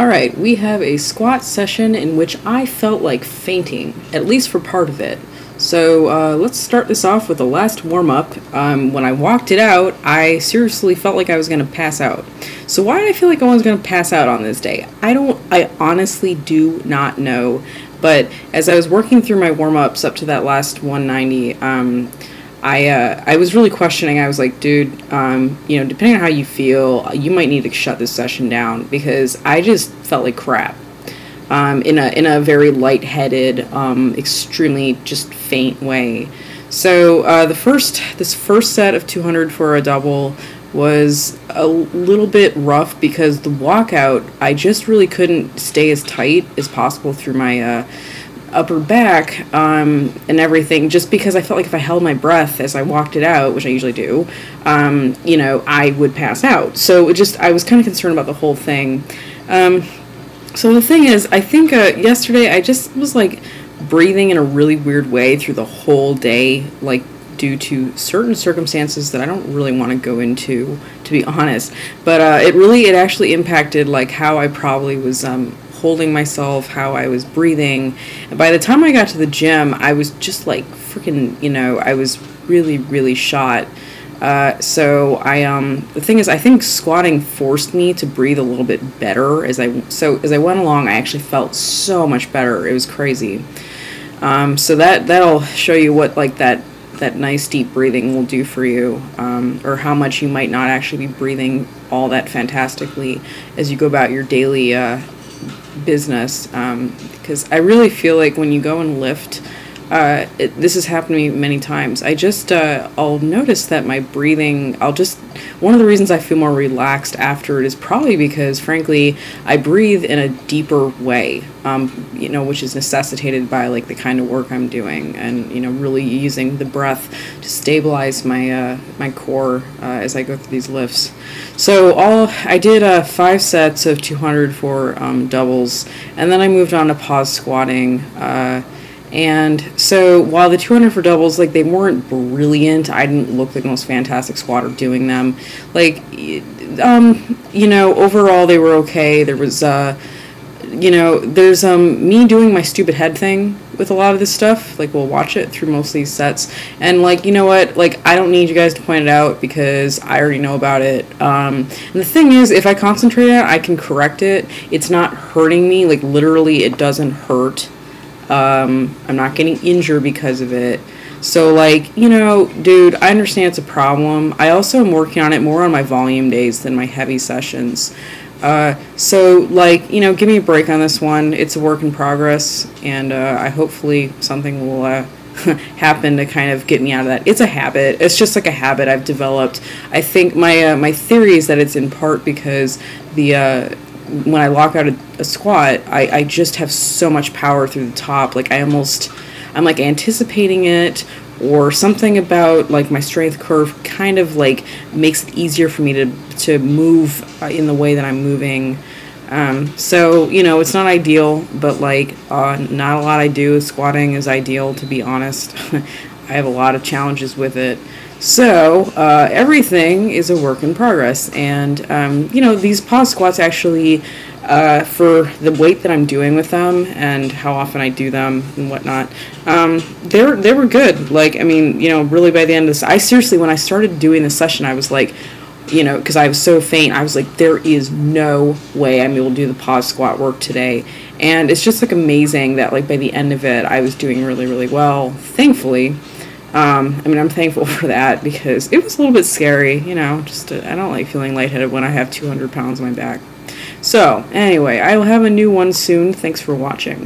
Alright, we have a squat session in which I felt like fainting, at least for part of it. So let's start this off with the last warm-up. When I walked it out, I seriously felt like I was going to pass out. So why did I feel like I was going to pass out on this day? I honestly do not know. But as I was working through my warm-ups up to that last 190, I was really questioning. I was like, dude, depending on how you feel, you might need to shut this session down, because I just felt like crap. In a very lightheaded, extremely just faint way. So this first set of 200 for a double was a little bit rough, because the walkout, I just really couldn't stay as tight as possible through my upper back and everything, just because I felt like if I held my breath as I walked it out, which I usually do, I would pass out. So I was kind of concerned about the whole thing. So the thing is, I think yesterday I just was like breathing in a really weird way through the whole day, like due to certain circumstances that I don't really want to go into, to be honest. But it actually impacted like how I probably was holding myself, how I was breathing. And by the time I got to the gym, I was just like freaking, I was really, really shot. So the thing is, I think squatting forced me to breathe a little bit better as I went along. I actually felt so much better. It was crazy. So that'll show you what like that nice deep breathing will do for you, or how much you might not actually be breathing all that fantastically as you go about your daily business. Because I really feel like when you go and lift, this has happened to me many times. I'll notice that my breathing, one of the reasons I feel more relaxed after it is probably because, frankly, I breathe in a deeper way, which is necessitated by like the kind of work I'm doing, and, really using the breath to stabilize my core as I go through these lifts. So I did 5 sets of 200 for doubles, and then I moved on to pause squatting. And so while the 200 for doubles, like, they weren't brilliant, I didn't look like the most fantastic squatter doing them. Like, overall they were okay. There was, there's me doing my stupid head thing with a lot of this stuff. Like, we'll watch it through most of these sets. And, like, you know what? Like, I don't need you guys to point it out because I already know about it. And the thing is, if I concentrate on it, I can correct it. It's not hurting me. Like, literally, it doesn't hurt. I'm not getting injured because of it. So, like, dude, I understand it's a problem. I also am working on it more on my volume days than my heavy sessions. So, like, give me a break on this one. It's a work in progress, and hopefully something will happen to kind of get me out of that. It's a habit. It's just like a habit I've developed. I think my theory is that it's in part because when I lock out a squat, I just have so much power through the top. Like, I'm like anticipating it, or something about like my strength curve kind of like makes it easier for me to move in the way that I'm moving. So, it's not ideal, but like not a lot I do with squatting is ideal, to be honest. I have a lot of challenges with it. So, everything is a work in progress, and, these pause squats actually, for the weight that I'm doing with them, and how often I do them, and whatnot, they were good. Like, I mean, really by the end of this, I seriously, when I started doing this session, I was like, because I was so faint, I was like, there is no way I'm able to do the pause squat work today. And it's just, like, amazing that, like, by the end of it, I was doing really, really well, thankfully. I'm thankful for that, because it was a little bit scary, I don't like feeling lightheaded when I have 200 pounds on my back. So, anyway, I will have a new one soon. Thanks for watching.